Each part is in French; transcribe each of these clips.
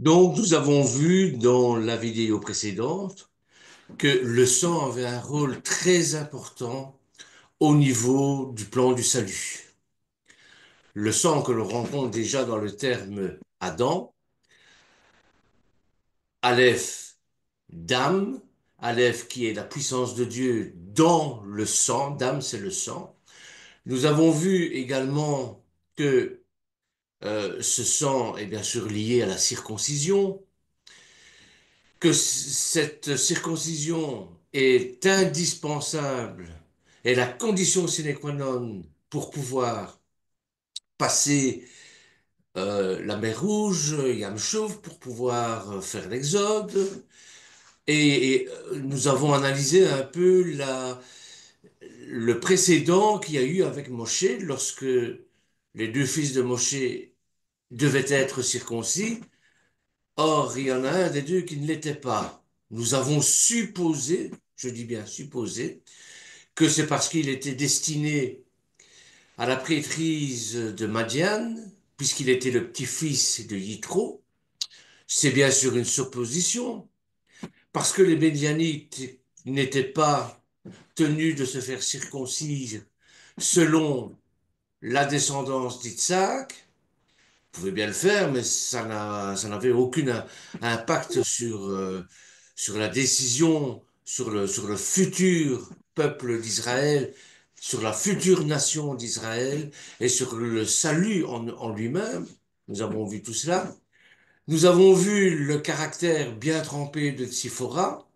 Donc, nous avons vu dans la vidéo précédente que le sang avait un rôle très important au niveau du plan du salut. Le sang que l'on rencontre déjà dans le terme Adam, Aleph, Dam, Aleph qui est la puissance de Dieu dans le sang, Dam c'est le sang. Nous avons vu également que ce sang est bien sûr lié à la circoncision, que cette circoncision est indispensable, est la condition sine qua non pour pouvoir passer la mer Rouge, Yam Chouf, pour pouvoir faire l'Exode. Nous avons analysé un peu le précédent qu'il y a eu avec Moshe lorsque les deux fils de Moshe devaient être circoncis. Or, il y en a un des deux qui ne l'était pas. Nous avons supposé, je dis bien supposé, que c'est parce qu'il était destiné à la prêtrise de Madian, puisqu'il était le petit-fils de Yitro. C'est bien sûr une supposition, parce que les Médianites n'étaient pas tenus de se faire circoncire selon la descendance d'Isaac. Vous pouvez bien le faire, mais ça n'avait aucun impact sur la décision, sur le futur peuple d'Israël, sur la future nation d'Israël et sur le salut en lui-même. Nous avons vu tout cela. Nous avons vu le caractère bien trempé de Tsiphora,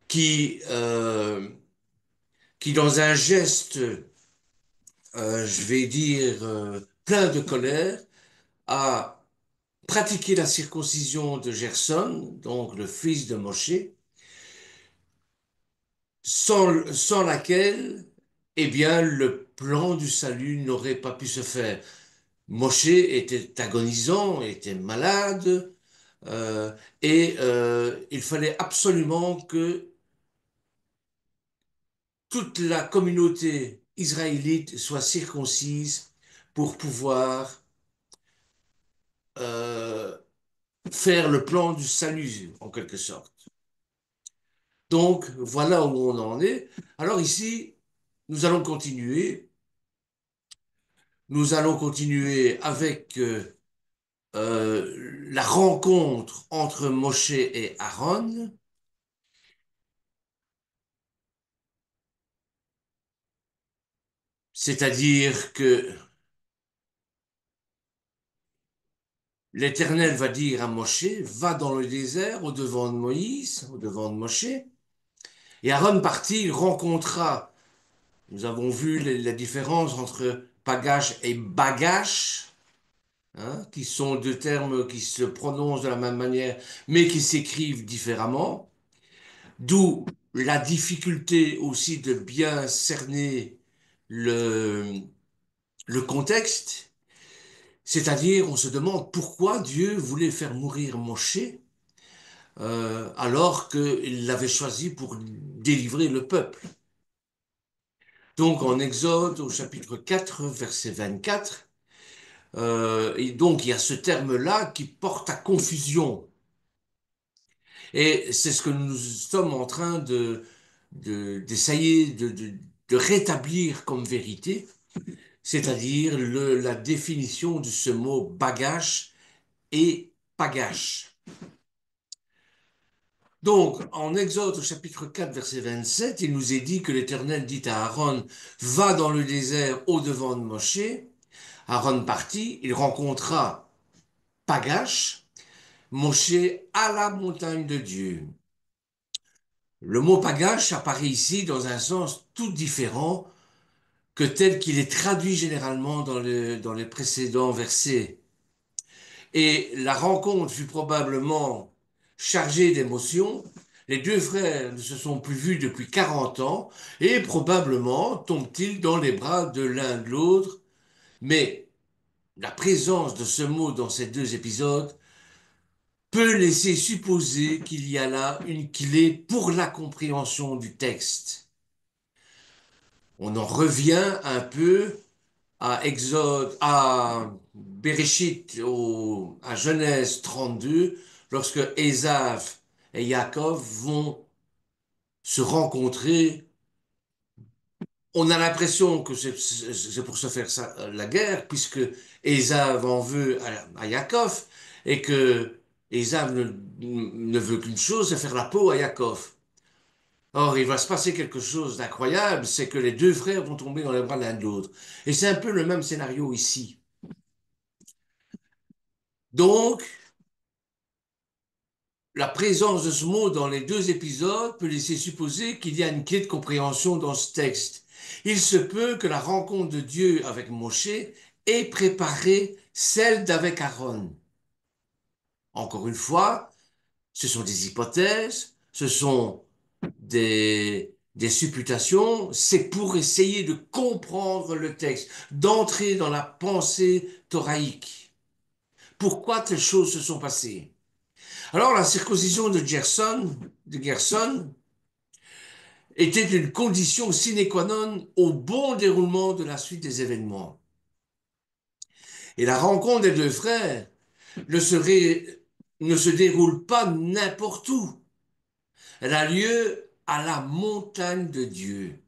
qui, euh, qui dans un geste, je vais dire, plein de colère, a pratiqué la circoncision de Gerson, donc le fils de Moshe, sans laquelle, eh bien, le plan du salut n'aurait pas pu se faire. Moshe était agonisant, était malade, euh, il fallait absolument que toute la communauté israélite soit circoncise pour pouvoir euh, faire le plan du salut, en quelque sorte. Donc, voilà où on en est. Alors ici, nous allons continuer. Nous allons continuer avec la rencontre entre Moshe et Aaron, c'est-à-dire que l'Éternel va dire à Moshe, va dans le désert au devant de Moïse, au devant de Moshe, et Aaron partit, il rencontra, nous avons vu la différence entre Pagash et Bagash, hein, qui sont deux termes qui se prononcent de la même manière, mais qui s'écrivent différemment, d'où la difficulté aussi de bien cerner le, le contexte, c'est-à-dire on se demande pourquoi Dieu voulait faire mourir Moshe alors qu'il l'avait choisi pour délivrer le peuple. Donc en Exode au chapitre 4, verset 24, et donc il y a ce terme-là qui porte à confusion. Et c'est ce que nous sommes en train d'essayer de rétablir comme vérité, c'est-à-dire la définition de ce mot bagage et pagache. Donc, en Exode au chapitre 4, verset 27, il nous est dit que l'Éternel dit à Aaron, va dans le désert au-devant de Moshe. Aaron partit, il rencontra Pagash, Moshe à la montagne de Dieu. Le mot pagache apparaît ici dans un sens tout différent que tel qu'il est traduit généralement dans les précédents versets. Et la rencontre fut probablement chargée d'émotions. Les deux frères ne se sont plus vus depuis 40 ans et probablement tombent-ils dans les bras de l'un de l'autre. Mais la présence de ce mot dans ces deux épisodes peut laisser supposer qu'il y a là une clé pour la compréhension du texte. On en revient un peu à Bereshit, à Genèse 32, lorsque Ésav et Yaakov vont se rencontrer. On a l'impression que c'est pour se faire ça, la guerre, puisque Ésav en veut à Yaakov, et que Ésav ne veut qu'une chose, c'est faire la peau à Yaakov. Or, il va se passer quelque chose d'incroyable, c'est que les deux frères vont tomber dans les bras l'un de l'autre. Et c'est un peu le même scénario ici. Donc, la présence de ce mot dans les deux épisodes peut laisser supposer qu'il y a une clé de compréhension dans ce texte. Il se peut que la rencontre de Dieu avec Moshe ait préparé celle d'avec Aaron. Encore une fois, ce sont des hypothèses, ce sont des supputations, c'est pour essayer de comprendre le texte, d'entrer dans la pensée thoraïque. Pourquoi telles choses se sont passées? Alors, la circoncision de Gerson était une condition sine qua non au bon déroulement de la suite des événements. Et la rencontre des deux frères ne, serait, ne se déroule pas n'importe où. Elle a lieu à la montagne de Dieu,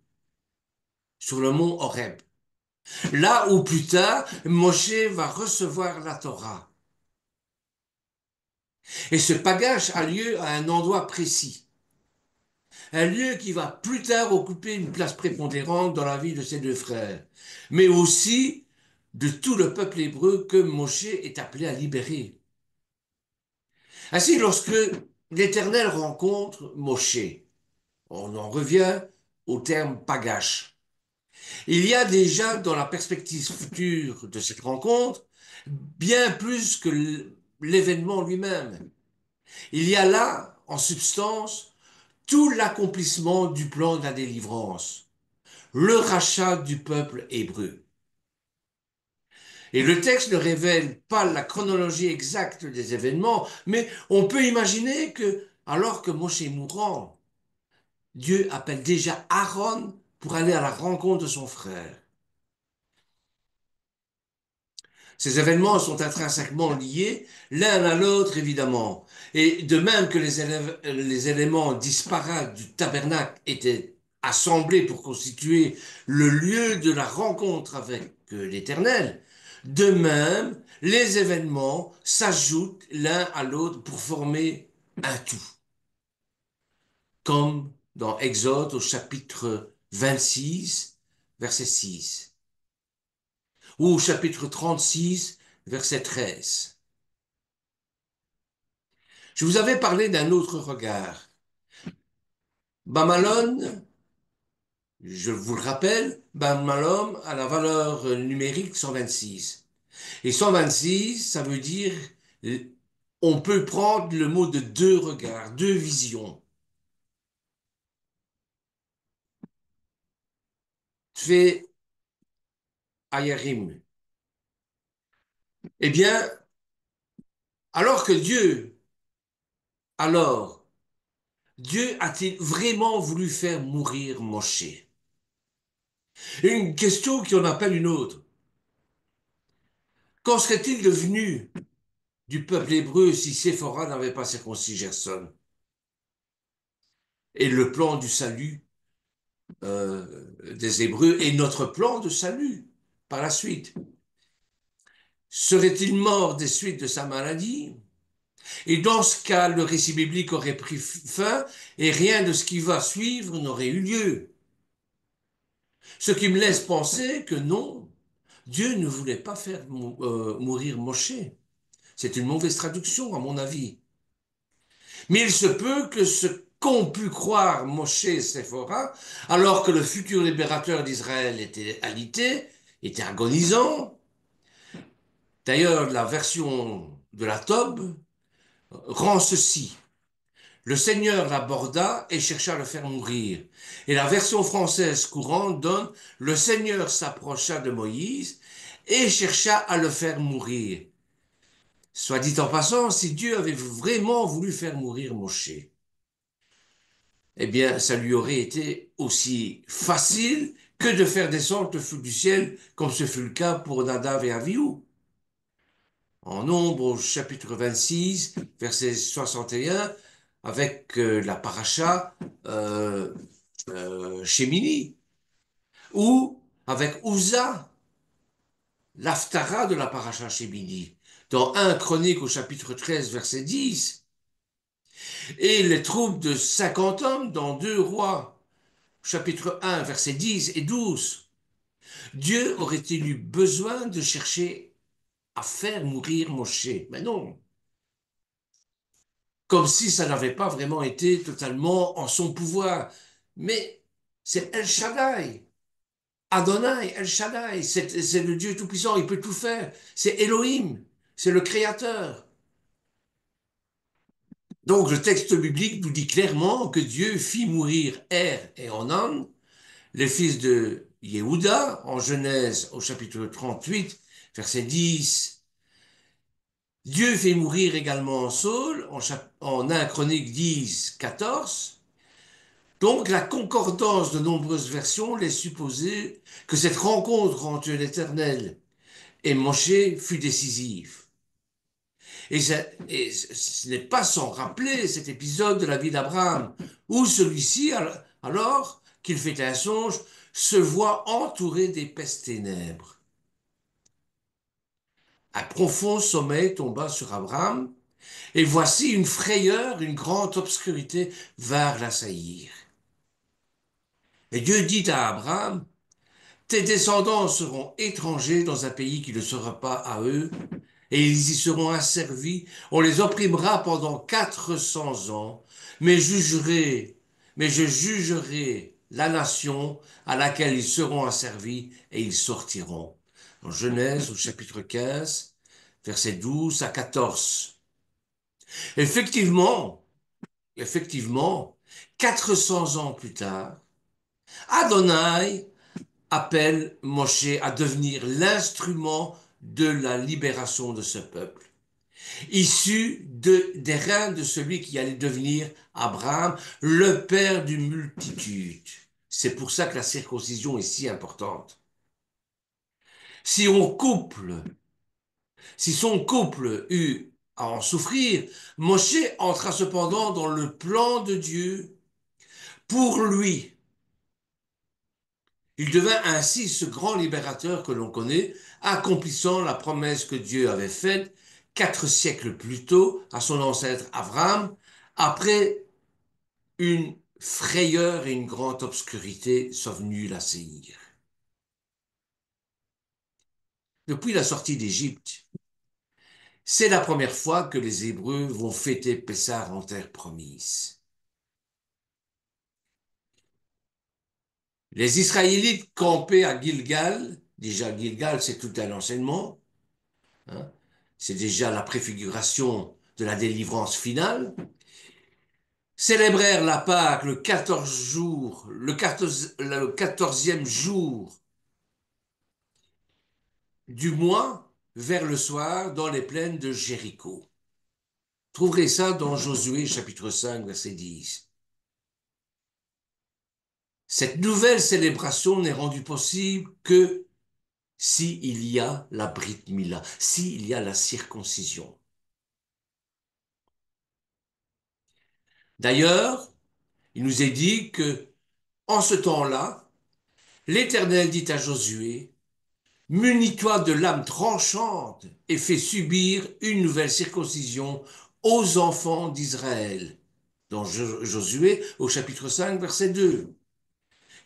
sur le mont Horeb. Là où plus tard, Moshe va recevoir la Torah. Et ce pagache a lieu à un endroit précis. Un lieu qui va plus tard occuper une place prépondérante dans la vie de ses deux frères, mais aussi de tout le peuple hébreu que Moshe est appelé à libérer. Ainsi, lorsque l'Éternel rencontre Moshe, on en revient au terme pagache. Il y a déjà dans la perspective future de cette rencontre bien plus que l'événement lui-même. Il y a là, en substance, tout l'accomplissement du plan de la délivrance, le rachat du peuple hébreu. Et le texte ne révèle pas la chronologie exacte des événements, mais on peut imaginer que, alors que Moshe est mourant, Dieu appelle déjà Aaron pour aller à la rencontre de son frère. Ces événements sont intrinsèquement liés l'un à l'autre, évidemment. Et de même que les éléments disparates du tabernacle étaient assemblés pour constituer le lieu de la rencontre avec l'Éternel, de même, les événements s'ajoutent l'un à l'autre pour former un tout. Comme dans Exode au chapitre 26, verset 6, ou au chapitre 36, verset 13. Je vous avais parlé d'un autre regard. Bamalon, je vous le rappelle, Bamalon a la valeur numérique 126. Et 126, ça veut dire, on peut prendre le mot de deux regards, deux visions. Fait Ayarim. Eh bien, alors que alors, Dieu a-t-il vraiment voulu faire mourir Moshe? Une question qui en appelle une autre. Qu'en serait-il devenu du peuple hébreu si Séphora n'avait pas circoncis Gerson? Et le plan du salut des Hébreux et notre plan de salut par la suite. Serait-il mort des suites de sa maladie? Et dans ce cas, le récit biblique aurait pris fin et rien de ce qui va suivre n'aurait eu lieu. Ce qui me laisse penser que non, Dieu ne voulait pas faire mourir Moshe. C'est une mauvaise traduction, à mon avis. Mais il se peut que ce qu'ont pu croire Moshe et Séphora, alors que le futur libérateur d'Israël était alité, était agonisant. D'ailleurs, la version de la Tob rend ceci. Le Seigneur l'aborda et chercha à le faire mourir. Et la version française courante donne le Seigneur s'approcha de Moïse et chercha à le faire mourir. Soit dit en passant, si Dieu avait vraiment voulu faire mourir Moshe, eh bien, ça lui aurait été aussi facile que de faire descendre le feu du ciel, comme ce fut le cas pour Nadav et Avihu. En Nombre, au chapitre 26, verset 61, avec la paracha Shemini, ou avec Uza, l'Haftara de la paracha Shemini, dans 1 Chronique au chapitre 13, verset 10, et les troupes de 50 hommes dans 2 Rois, chapitre 1, verset 10 et 12. Dieu aurait-il eu besoin de chercher à faire mourir Moshe? Mais non, comme si ça n'avait pas vraiment été totalement en son pouvoir. Mais c'est El Shaddai, Adonai, El Shaddai, c'est le Dieu Tout-Puissant, il peut tout faire. C'est Elohim, c'est le Créateur. Donc le texte biblique nous dit clairement que Dieu fit mourir Er et Onan, les fils de Yehuda, en Genèse au chapitre 38, verset 10. Dieu fait mourir également Saul, en 1 Chronique 10, 14. Donc la concordance de nombreuses versions laisse supposer que cette rencontre entre l'Éternel et Moshe fut décisive. Et ce n'est pas sans rappeler cet épisode de la vie d'Abraham, où celui-ci, alors qu'il fait un songe, se voit entouré d'épaisses ténèbres. Un profond sommeil tomba sur Abraham, et voici une frayeur, une grande obscurité vint l'assaillir. Et Dieu dit à Abraham, tes descendants seront étrangers dans un pays qui ne sera pas à eux, et ils y seront asservis. On les opprimera pendant 400 ans, mais je jugerai la nation à laquelle ils seront asservis, et ils sortiront. En Genèse, au chapitre 15, versets 12 à 14. Effectivement, effectivement, 400 ans plus tard, Adonai appelle Moshe à devenir l'instrument de la libération de ce peuple, issu des reins de celui qui allait devenir Abraham, le père d'une multitude. C'est pour ça que la circoncision est si importante. Si on couple, si son couple eut à en souffrir, Moshe entra cependant dans le plan de Dieu pour lui. Il devint ainsi ce grand libérateur que l'on connaît, accomplissant la promesse que Dieu avait faite 4 siècles plus tôt à son ancêtre Abraham, après une frayeur et une grande obscurité sont venus l'assaillir. Depuis la sortie d'Égypte, c'est la première fois que les Hébreux vont fêter Pessah en terre promise. Les Israélites campaient à Gilgal, déjà Gilgal c'est tout un enseignement, hein, c'est déjà la préfiguration de la délivrance finale, célébrèrent la Pâque le 14 jour, le 14e jour du mois vers le soir dans les plaines de Jéricho. Vous trouverez ça dans Josué chapitre 5 verset 10. Cette nouvelle célébration n'est rendue possible que s'il y a la Brit Mila, s'il y a la circoncision. D'ailleurs, il nous est dit que en ce temps-là, l'Éternel dit à Josué, munis-toi de lame tranchante et fais subir une nouvelle circoncision aux enfants d'Israël. Dans Josué au chapitre 5 verset 2,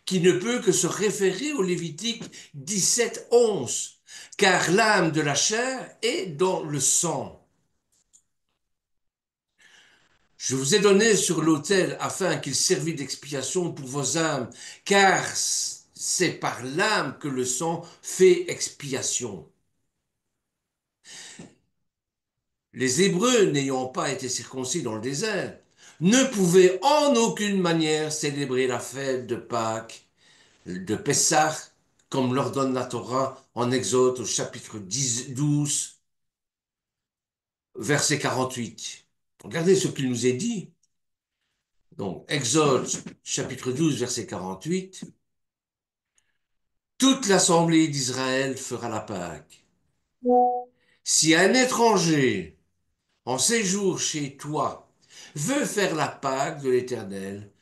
qui ne peut que se référer au Lévitique 17, 11, car l'âme de la chair est dans le sang. Je vous ai donné sur l'autel afin qu'il servît d'expiation pour vos âmes, car c'est par l'âme que le sang fait expiation. Les Hébreux, n'ayant pas été circoncis dans le désert, ne pouvaient en aucune manière célébrer la fête de Pâques, de Pessah, comme l'ordonne la Torah en Exode au chapitre 12, verset 48. Regardez ce qu'il nous est dit. Donc, Exode chapitre 12, verset 48. toute l'assemblée d'Israël fera la Pâque. Si un étranger en séjour chez toi veut faire la Pâque de l'Éternel,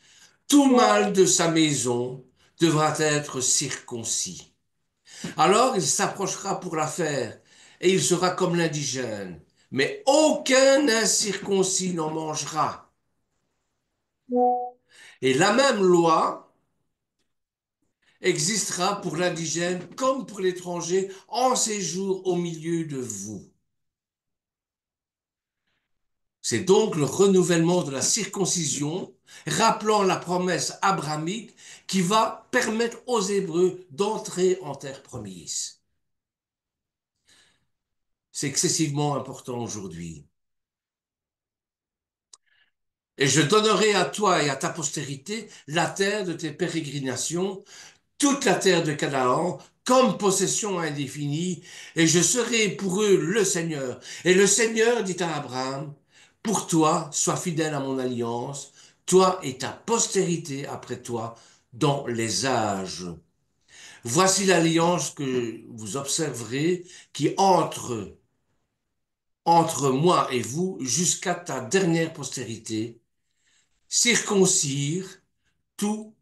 tout mâle de sa maison devra être circoncis. Alors il s'approchera pour la faire, et il sera comme l'indigène. Mais aucun incirconcis n'en mangera. Et la même loi existera pour l'indigène comme pour l'étranger en séjour au milieu de vous. C'est donc le renouvellement de la circoncision, rappelant la promesse abrahamique qui va permettre aux Hébreux d'entrer en terre promise. C'est excessivement important aujourd'hui. Et je donnerai à toi et à ta postérité la terre de tes pérégrinations, toute la terre de Canaan, comme possession indéfinie, et je serai pour eux le Seigneur. Et le Seigneur dit à Abraham, pour toi, sois fidèle à mon alliance, toi et ta postérité après toi, dans les âges. Voici l'alliance que vous observerez qui entre moi et vous jusqu'à ta dernière postérité, circoncire tout,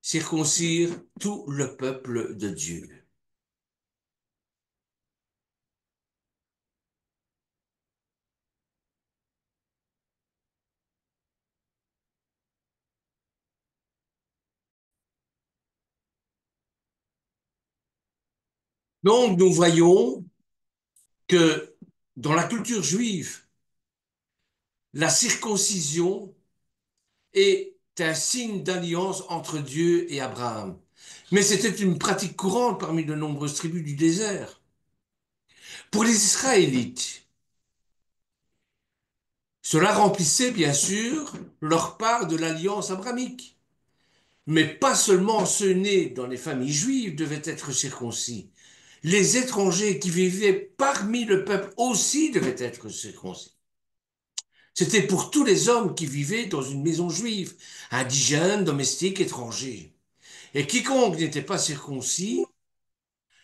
circoncire tout le peuple de Dieu. Donc, nous voyons que dans la culture juive, la circoncision est un signe d'alliance entre Dieu et Abraham. Mais c'était une pratique courante parmi de nombreuses tribus du désert. Pour les Israélites, cela remplissait bien sûr leur part de l'alliance abrahamique. Mais pas seulement ceux nés dans les familles juives devaient être circoncis. Les étrangers qui vivaient parmi le peuple aussi devaient être circoncis. C'était pour tous les hommes qui vivaient dans une maison juive, indigènes, domestiques, étrangers. Et quiconque n'était pas circoncis,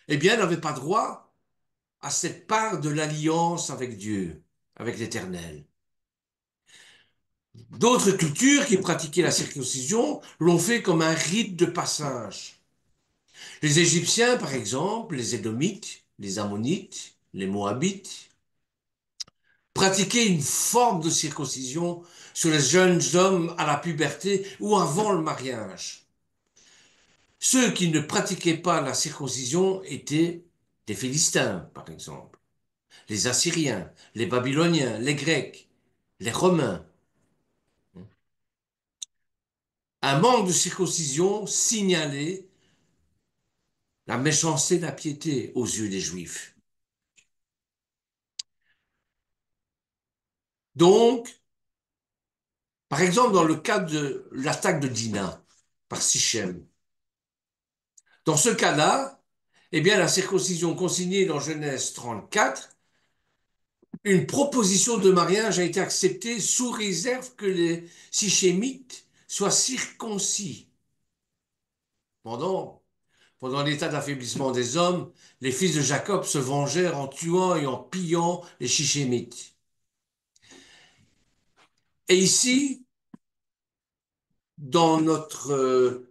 eh bien, n'avait pas droit à cette part de l'alliance avec Dieu, avec l'Éternel. D'autres cultures qui pratiquaient la circoncision l'ont fait comme un rite de passage. Les Égyptiens, par exemple, les Édomites, les Ammonites, les Moabites, pratiquaient une forme de circoncision sur les jeunes hommes à la puberté ou avant le mariage. Ceux qui ne pratiquaient pas la circoncision étaient des Philistins, par exemple, les Assyriens, les Babyloniens, les Grecs, les Romains. Un manque de circoncision signalait la méchanceté et la piété aux yeux des Juifs. Donc, par exemple, dans le cas de l'attaque de Dina par Sichem, dans ce cas-là, eh bien, la circoncision consignée dans Genèse 34, une proposition de mariage a été acceptée sous réserve que les Sichémites soient circoncis. Pendant, pendant l'état d'affaiblissement des hommes, les fils de Jacob se vengèrent en tuant et en pillant les Sichémites. Et ici, dans notre,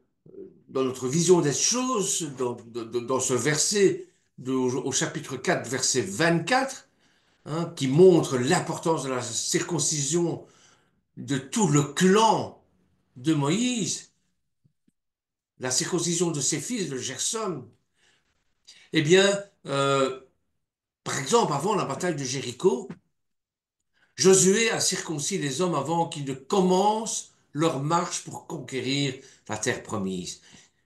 dans notre vision des choses, dans ce verset au chapitre 4, verset 24, hein, qui montre l'importance de la circoncision de tout le clan de Moïse, la circoncision de ses fils de Gersom, eh bien, par exemple, avant la bataille de Jéricho, Josué a circoncis les hommes avant qu'ils ne commencent leur marche pour conquérir la terre promise.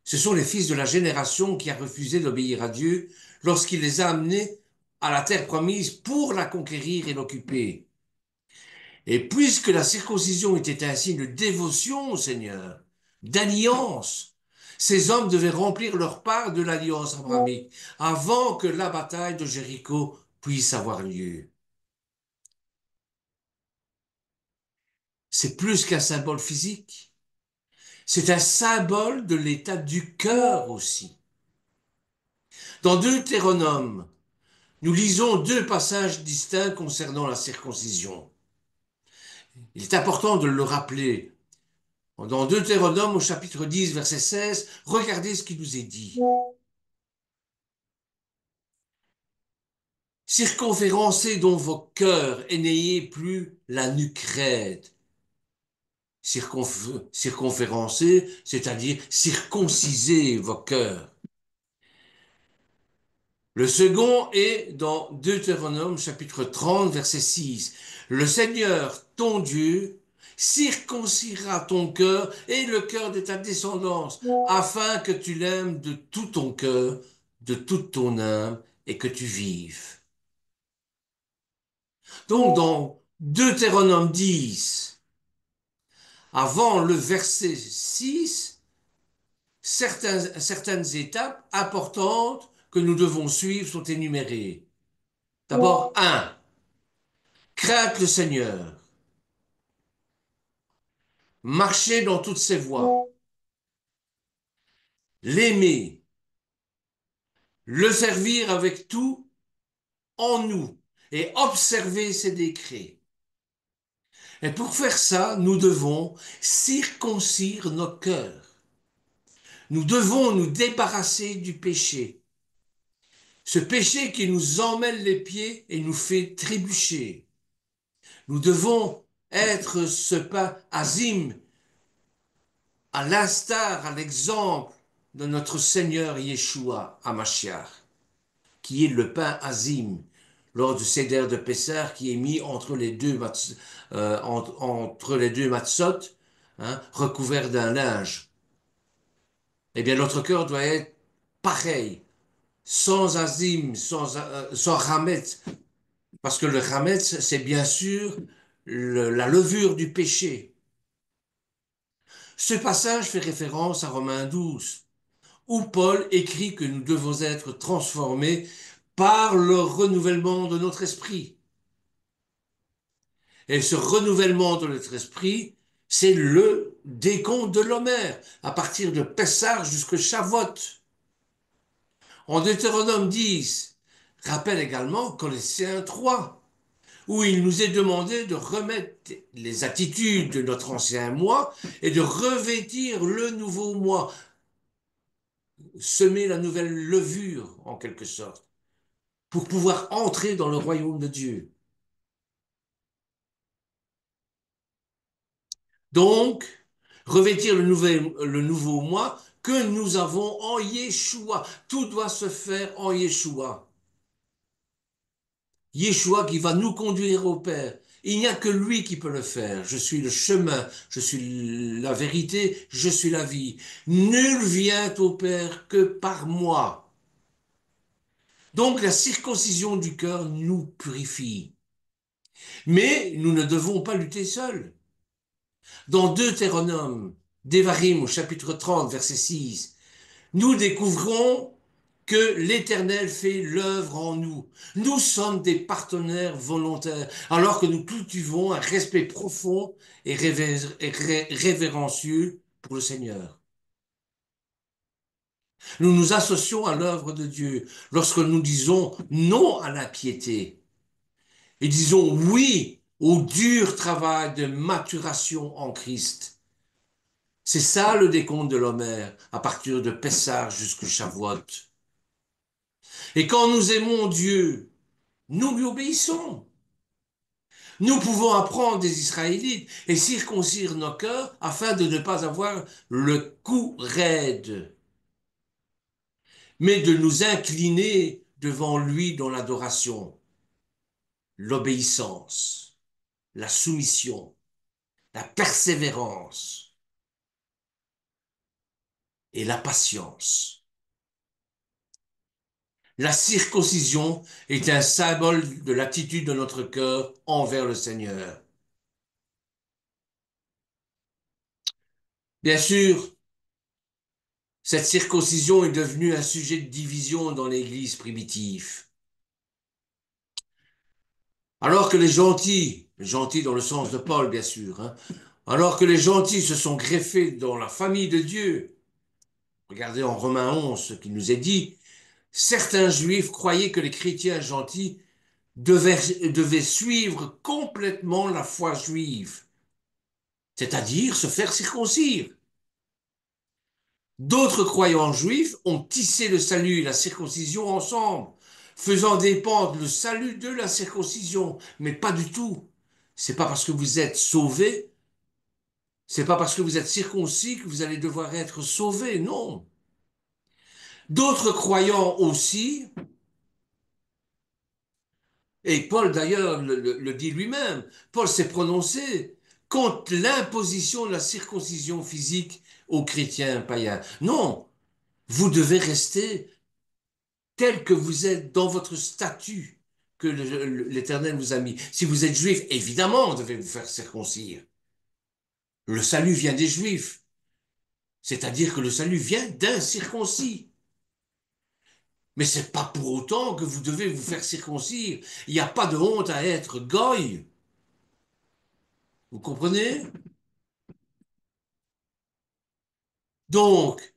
Ce sont les fils de la génération qui a refusé d'obéir à Dieu lorsqu'il les a amenés à la terre promise pour la conquérir et l'occuper. Et puisque la circoncision était un signe de dévotion au Seigneur, d'alliance, ces hommes devaient remplir leur part de l'alliance abrahamique avant que la bataille de Jéricho puisse avoir lieu. C'est plus qu'un symbole physique, C'est un symbole de l'état du cœur aussi. Dans Deutéronome, nous lisons deux passages distincts concernant la circoncision. Il est important de le rappeler. Dans Deutéronome au chapitre 10, verset 16, regardez ce qui nous est dit. Circonférencez donc vos cœurs et n'ayez plus la nuque raide. Circonférencez, c'est-à-dire circoncisez vos cœurs. Le second est dans Deutéronome chapitre 30 verset 6. Le Seigneur, ton Dieu, circoncira ton cœur et le cœur de ta descendance, afin que tu l'aimes de tout ton cœur, de toute ton âme, et que tu vives. Donc dans Deutéronome 10, avant le verset 6, certaines étapes importantes que nous devons suivre sont énumérées. D'abord, 1. Craindre le Seigneur. Marcher dans toutes ses voies. L'aimer. Le servir avec tout en nous. Et observer ses décrets. Et pour faire ça, nous devons circoncire nos cœurs. Nous devons nous débarrasser du péché. Ce péché qui nous emmêle les pieds et nous fait trébucher. Nous devons être ce pain azim, à l'instar, à l'exemple de notre Seigneur Yeshua Hamashiach, qui est le pain azim, lors du Seder de Pessah qui est mis entre les deux, entre les deux matzot, hein, recouvert d'un linge. Eh bien, notre cœur doit être pareil, sans azim, sans hametz, parce que le hametz, c'est bien sûr la levure du péché. Ce passage fait référence à Romains 12, où Paul écrit que nous devons être transformés par le renouvellement de notre esprit. Et ce renouvellement de notre esprit, c'est le décompte de l'Homère, à partir de Pessah jusqu'à Shavuot. En Deutéronome 10, rappelle également Colossiens 3, où il nous est demandé de remettre les attitudes de notre ancien moi et de revêtir le nouveau moi, semer la nouvelle levure en quelque sorte, pour pouvoir entrer dans le royaume de Dieu. Donc, revêtir le nouveau moi que nous avons en Yeshua. Tout doit se faire en Yeshua. Yeshua qui va nous conduire au Père. Il n'y a que lui qui peut le faire. Je suis le chemin, je suis la vérité, je suis la vie. Nul vient au Père que par moi. Donc la circoncision du cœur nous purifie. Mais nous ne devons pas lutter seuls. Dans Deutéronome, Devarim au chapitre 30, verset 6, nous découvrons que l'Éternel fait l'œuvre en nous. Nous sommes des partenaires volontaires, alors que nous cultivons un respect profond et révérencieux pour le Seigneur. Nous nous associons à l'œuvre de Dieu lorsque nous disons non à l'impiété et disons oui au dur travail de maturation en Christ. C'est ça le décompte de l'Homère, à partir de Pessah jusqu'au Shavuot. Et quand nous aimons Dieu, nous lui obéissons. Nous pouvons apprendre des Israélites et circoncire nos cœurs afin de ne pas avoir le cou raide, mais de nous incliner devant lui dans l'adoration, l'obéissance, la soumission, la persévérance et la patience. La circoncision est un symbole de l'attitude de notre cœur envers le Seigneur. Bien sûr, cette circoncision est devenue un sujet de division dans l'Église primitive. Alors que les gentils dans le sens de Paul bien sûr, hein, Alors que les gentils se sont greffés dans la famille de Dieu, regardez en Romains 11 ce qui nous est dit, certains juifs croyaient que les chrétiens gentils devaient suivre complètement la foi juive, c'est-à-dire se faire circoncire. D'autres croyants juifs ont tissé le salut et la circoncision ensemble, faisant dépendre le salut de la circoncision, mais pas du tout. C'est pas parce que vous êtes sauvés, c'est pas parce que vous êtes circoncis que vous allez devoir être sauvés, non. D'autres croyants aussi, et Paul d'ailleurs le dit lui-même, Paul s'est prononcé contre l'imposition de la circoncision physique aux chrétiens païens. Non, vous devez rester tel que vous êtes dans votre statut que l'Éternel vous a mis. Si vous êtes juif, évidemment, vous devez vous faire circoncire. Le salut vient des juifs, c'est-à-dire que le salut vient d'un circoncis. Mais c'est pas pour autant que vous devez vous faire circoncire. Il n'y a pas de honte à être goy. Vous comprenez? Donc,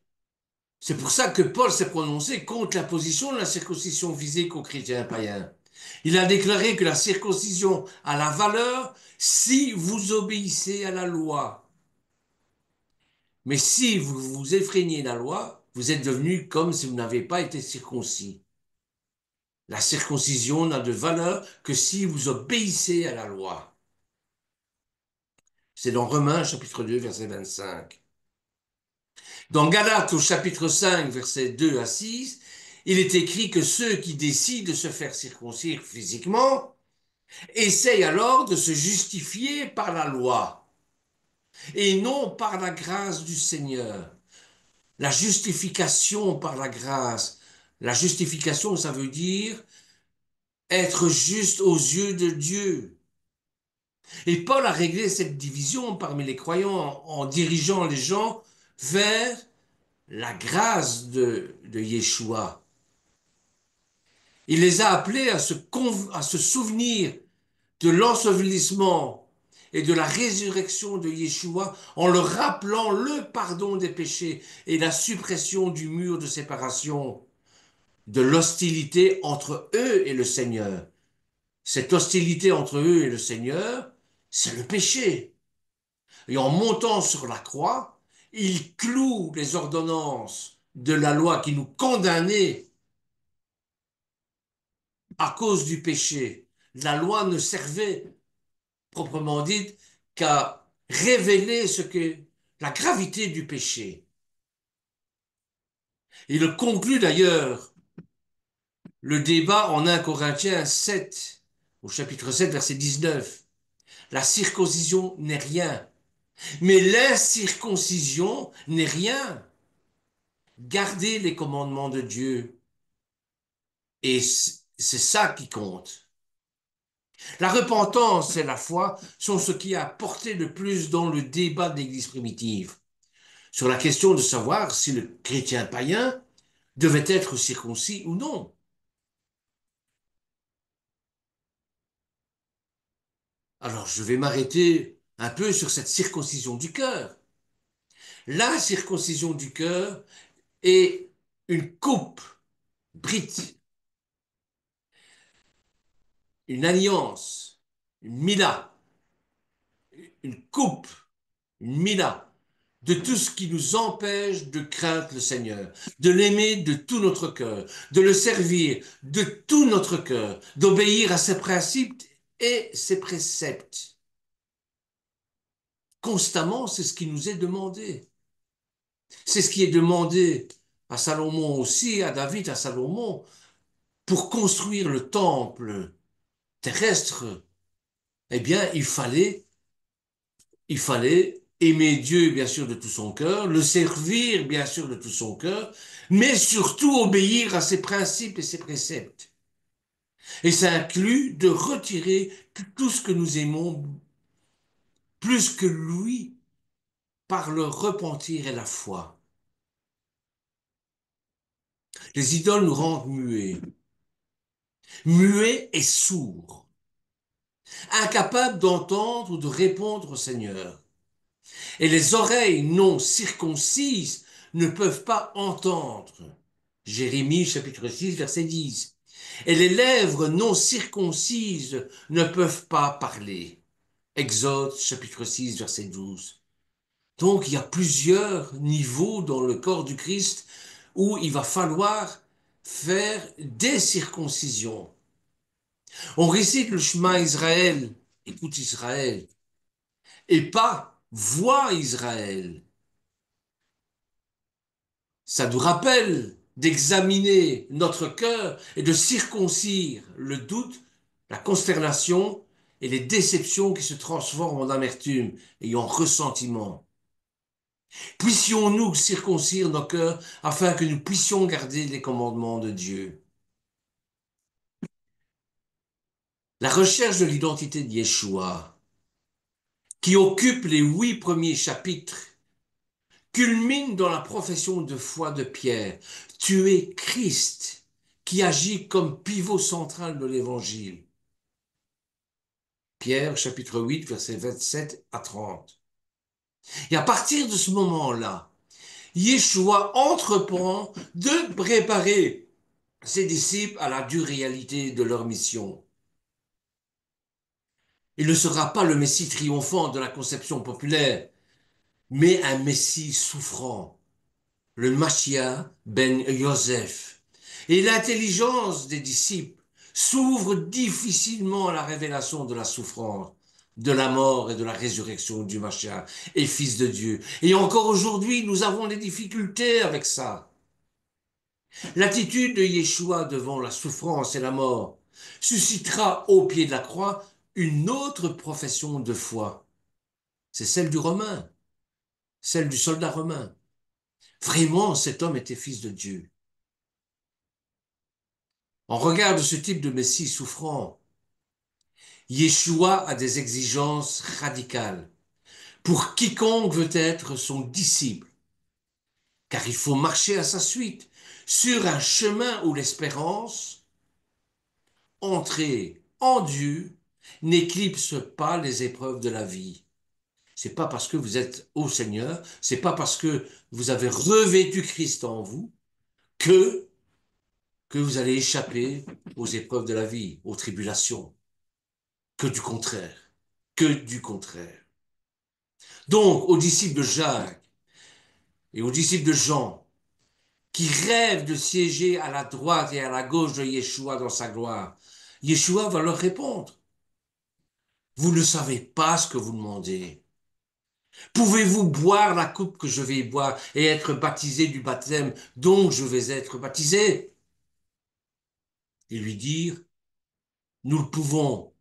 c'est pour ça que Paul s'est prononcé contre l'imposition de la circoncision physique aux chrétiens païens. Il a déclaré que la circoncision a la valeur si vous obéissez à la loi. Mais si vous vous effreignez la loi, vous êtes devenu comme si vous n'avez pas été circoncis. La circoncision n'a de valeur que si vous obéissez à la loi. C'est dans Romains chapitre 2, verset 25. Dans Galates au chapitre 5, versets 2 à 6, il est écrit que ceux qui décident de se faire circoncire physiquement essayent alors de se justifier par la loi et non par la grâce du Seigneur. La justification par la grâce. La justification, ça veut dire être juste aux yeux de Dieu. Et Paul a réglé cette division parmi les croyants en dirigeant les gens vers la grâce de Yeshua. Il les a appelés à se souvenir de l'ensevelissement et de la résurrection de Yeshua en leur rappelant le pardon des péchés et la suppression du mur de séparation, de l'hostilité entre eux et le Seigneur. Cette hostilité entre eux et le Seigneur, c'est le péché. Et en montant sur la croix, il cloue les ordonnances de la loi qui nous condamnaient à cause du péché. La loi ne servait, proprement dit, qu'à révéler ce que la gravité du péché. Il conclut d'ailleurs le débat en 1 Corinthiens 7, au chapitre 7, verset 19. La circoncision n'est rien, mais l'incirconcision n'est rien. Gardez les commandements de Dieu, et c'est ça qui compte. La repentance et la foi sont ce qui a porté le plus dans le débat de l'Église primitive, sur la question de savoir si le chrétien païen devait être circoncis ou non. Alors je vais m'arrêter un peu sur cette circoncision du cœur. La circoncision du cœur est une coupe brite, une alliance, une mila, une coupe, une mila de tout ce qui nous empêche de craindre le Seigneur, de l'aimer de tout notre cœur, de le servir de tout notre cœur, d'obéir à ses principes et ses préceptes. Constamment, c'est ce qui nous est demandé. C'est ce qui est demandé à Salomon aussi, à David, à Salomon, pour construire le temple terrestre. Eh bien, il fallait aimer Dieu, bien sûr, de tout son cœur, le servir, bien sûr, de tout son cœur, mais surtout obéir à ses principes et ses préceptes. Et ça inclut de retirer tout ce que nous aimons plus que lui par le repentir et la foi. Les idoles nous rendent muets et sourds, incapables d'entendre ou de répondre au Seigneur. Et les oreilles non circoncises ne peuvent pas entendre. Jérémie chapitre 6 verset 10. Et les lèvres non circoncises ne peuvent pas parler. Exode chapitre 6 verset 12. Donc il y a plusieurs niveaux dans le corps du Christ où il va falloir faire des circoncisions. On récite le chemin Israël, écoute Israël, et pas vois Israël. Ça nous rappelle d'examiner notre cœur et de circoncire le doute, la consternation et les déceptions qui se transforment en amertume et en ressentiment. Puissions-nous circoncire nos cœurs afin que nous puissions garder les commandements de Dieu. La recherche de l'identité de Yeshua, qui occupe les 8 premiers chapitres, culmine dans la profession de foi de Pierre. Tu es Christ, qui agit comme pivot central de l'évangile. Pierre, chapitre 8, versets 27 à 30. Et à partir de ce moment-là, Yeshua entreprend de préparer ses disciples à la dure réalité de leur mission. Il ne sera pas le Messie triomphant de la conception populaire, mais un Messie souffrant, le Machia ben Yosef. Et l'intelligence des disciples s'ouvre difficilement à la révélation de la souffrance, de la mort et de la résurrection du Machia et Fils de Dieu. Et encore aujourd'hui, nous avons des difficultés avec ça. L'attitude de Yeshua devant la souffrance et la mort suscitera au pied de la croix une autre profession de foi. C'est celle du Romain, celle du soldat romain. Vraiment, cet homme était fils de Dieu. En regard de ce type de Messie souffrant, Yeshua a des exigences radicales pour quiconque veut être son disciple, car il faut marcher à sa suite sur un chemin où l'espérance, entrée en Dieu, n'éclipse pas les épreuves de la vie. C'est pas parce que vous êtes au Seigneur, c'est pas parce que vous avez revêtu Christ en vous que vous allez échapper aux épreuves de la vie, aux tribulations. Que du contraire. Que du contraire. Donc, aux disciples de Jacques et aux disciples de Jean, qui rêvent de siéger à la droite et à la gauche de Yeshua dans sa gloire, Yeshua va leur répondre. Vous ne savez pas ce que vous demandez. Pouvez-vous boire la coupe que je vais boire et être baptisé du baptême dont je vais être baptisé? Et lui dire, nous le pouvons.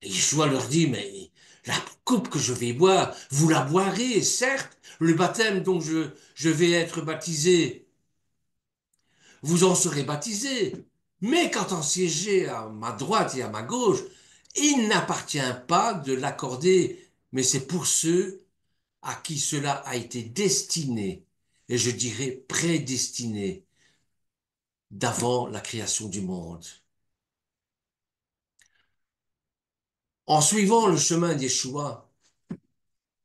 Et Yeshua leur dit, mais la coupe que je vais boire, vous la boirez, certes, le baptême dont je vais être baptisé, vous en serez baptisés. Mais quand on siégeait à ma droite et à ma gauche, il n'appartient pas de l'accorder, mais c'est pour ceux à qui cela a été destiné, et je dirais prédestiné, d'avant la création du monde. En suivant le chemin d'Yeshua,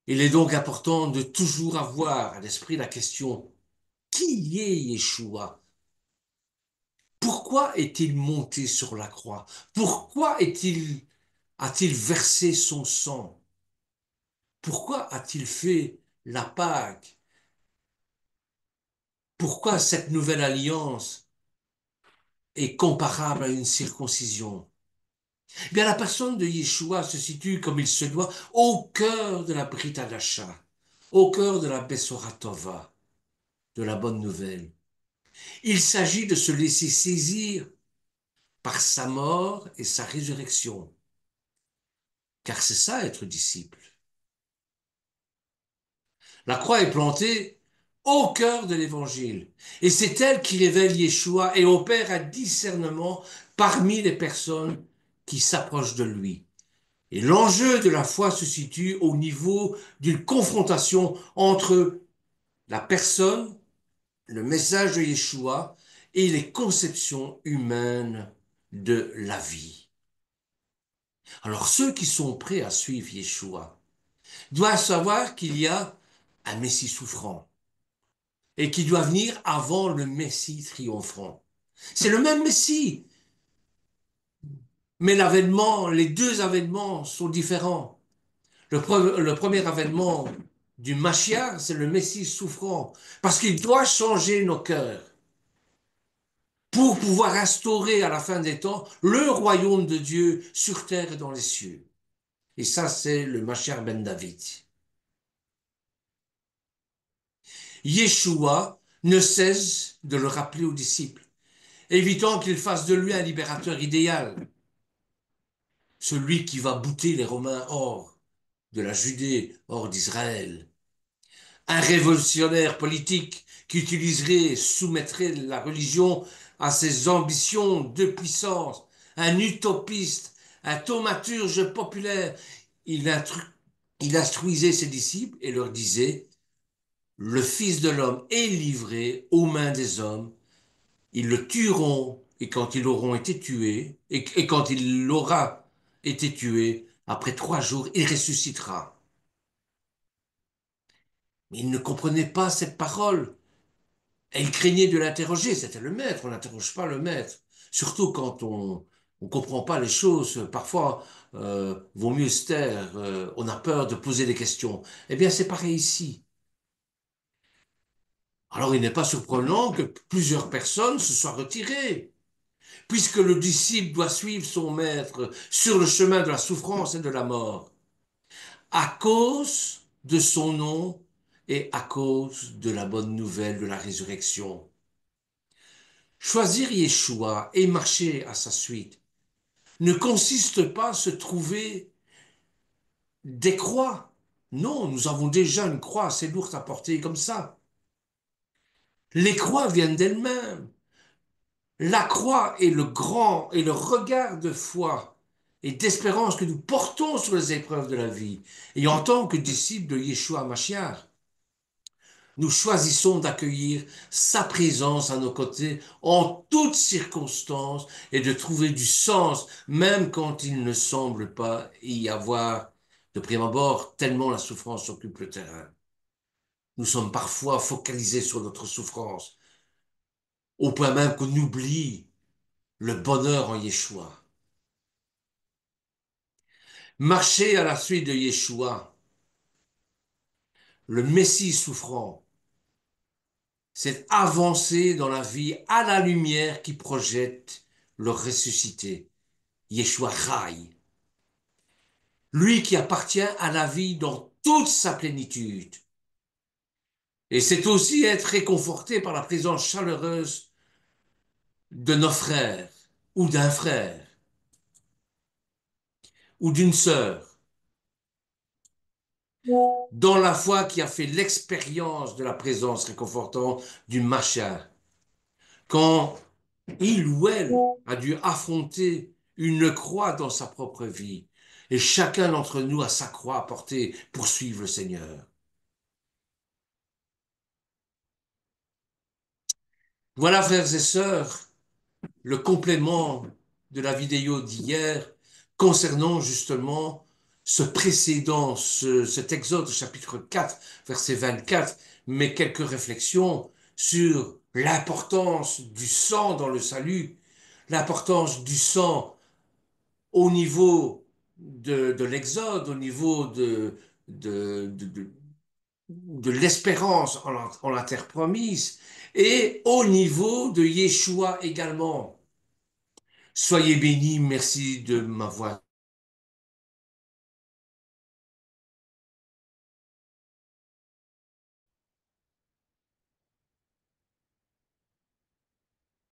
il est donc important de toujours avoir à l'esprit la question, qui est Yeshua? Pourquoi est-il monté sur la croix? Pourquoi a-t-il versé son sang? Pourquoi a-t-il fait la Pâque? Pourquoi cette nouvelle alliance est comparable à une circoncision? Eh bien, la personne de Yeshua se situe comme il se doit au cœur de la Brit Hadasha, au cœur de la Besora Tova, de la bonne nouvelle. Il s'agit de se laisser saisir par sa mort et sa résurrection. Car c'est ça être disciple. La croix est plantée au cœur de l'évangile. Et c'est elle qui révèle Yeshua et opère un discernement parmi les personnes qui s'approchent de lui. Et l'enjeu de la foi se situe au niveau d'une confrontation entre la personne, le message de Yeshua et les conceptions humaines de la vie. Alors ceux qui sont prêts à suivre Yeshua doit savoir qu'il y a un Messie souffrant et qui doit venir avant le Messie triomphant. C'est le même Messie, mais l'avènement, les deux avènements sont différents. Le premier avènement du Mashiach, c'est le Messie souffrant, parce qu'il doit changer nos cœurs pour pouvoir instaurer à la fin des temps le royaume de Dieu sur terre et dans les cieux. Et ça, c'est le Mashiach ben David. Yeshua ne cesse de le rappeler aux disciples, évitant qu'ils fassent de lui un libérateur idéal, celui qui va bouter les Romains hors de la Judée, hors d'Israël. Un révolutionnaire politique qui utiliserait, soumettrait la religion à ses ambitions de puissance, un utopiste, un thaumaturge populaire. Il, il instruisait ses disciples et leur disait, le Fils de l'homme est livré aux mains des hommes, ils le tueront, et quand ils auront été tués, et quand il aura été tué, après 3 jours, il ressuscitera. Mais ils ne comprenaient pas cette parole. Et il craignait de l'interroger, c'était le maître, on n'interroge pas le maître. Surtout quand on ne comprend pas les choses, parfois, vaut mieux se taire, on a peur de poser des questions. Eh bien, c'est pareil ici. Alors, il n'est pas surprenant que plusieurs personnes se soient retirées, puisque le disciple doit suivre son maître sur le chemin de la souffrance et de la mort, à cause de son nom et à cause de la bonne nouvelle de la résurrection. Choisir Yeshua et marcher à sa suite ne consiste pas à se trouver des croix. Non, nous avons déjà une croix assez lourde à porter comme ça. Les croix viennent d'elles-mêmes. La croix est le grand et le regard de foi et d'espérance que nous portons sur les épreuves de la vie. Et en tant que disciples de Yeshua Mashiach, nous choisissons d'accueillir sa présence à nos côtés en toutes circonstances et de trouver du sens, même quand il ne semble pas y avoir de prime abord, tellement la souffrance occupe le terrain. Nous sommes parfois focalisés sur notre souffrance, au point même qu'on oublie le bonheur en Yeshua. Marcher à la suite de Yeshua, le Messie souffrant, c'est avancer dans la vie à la lumière qui projette le ressuscité, Yeshua Chai, lui qui appartient à la vie dans toute sa plénitude. Et c'est aussi être réconforté par la présence chaleureuse de nos frères, ou d'un frère, ou d'une sœur, dans la foi qui a fait l'expérience de la présence réconfortante du Mashiach. Quand il ou elle a dû affronter une croix dans sa propre vie. Et chacun d'entre nous a sa croix à porter pour suivre le Seigneur. Voilà, frères et sœurs, le complément de la vidéo d'hier concernant justement ce précédent, cet Exode chapitre 4, verset 24, mais quelques réflexions sur l'importance du sang dans le salut, l'importance du sang au niveau de l'Exode, au niveau de, de, de, de l'espérance en la terre promise, et au niveau de Yeshua également. Soyez bénis, merci de m'avoir